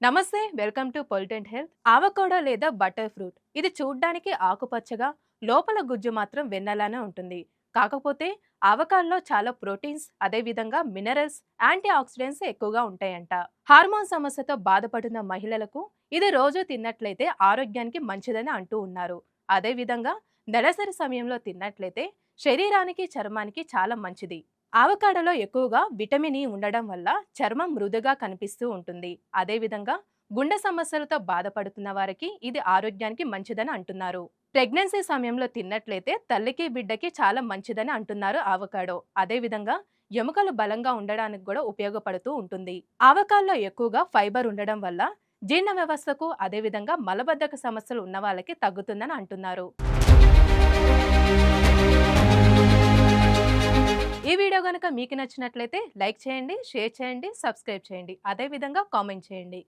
నమస్తే, welcome to పొలిటెంట్ health. Avocado లేదా butter fruit ఇది చూడ్డానికి ఆకుపచ్చగా, లోపల గుజ్జు మాత్రం వెన్నలానే ఉంటుంది. కాకపోతే ఆవకాడలో చాలా ప్రోటీన్స్, అదే విధంగా మినరల్స్, యాంటీ ఆక్సిడెంట్స్ ఎక్కువగా ఉంటాయంట. హార్మోన్ సమస్యతో బాధపడుతున్న మహిళలకు ఇది రోజు తిన్నట్లయితే ఆరోగ్యానికి మంచిదని అంటూ ఉన్నారు. అదే విధంగా నెలసరి సమయంలో తిన్నట్లయితే శరీరానికి, చర్మానికి చాలా మంచిది. ఆవకాడలో ఎక్కువగా విటమిన్ ఇ ఉండడం వల్ల చర్మం మృదుగా కనిపిస్తూ ఉంటుంది. అదేవిధంగా గుండె సమస్యలతో బాధపడుతున్న వారికి ఇది ఆరోగ్యానికి మంచిదని అంటున్నారు. ప్రెగ్నెన్సీ సమయంలో తిన్నట్లయితే తల్లికి, బిడ్డకి చాలా మంచిదని అంటున్నారు ఆవకాడో. అదేవిధంగా ఎముకలు బలంగా ఉండడానికి కూడా ఉపయోగపడుతూ ఉంటుంది. ఆవకాడలో ఎక్కువగా ఫైబర్ ఉండడం వల్ల జీర్ణ వ్యవస్థకు, అదేవిధంగా మలబద్ధక సమస్యలు ఉన్న వాళ్ళకి తగ్గుతుందని అంటున్నారు. ఈ వీడియో గనుక మీకు నచ్చినట్లయితే లైక్ చేయండి, షేర్ చేయండి, సబ్స్క్రైబ్ చేయండి. అదేవిధంగా కామెంట్ చేయండి.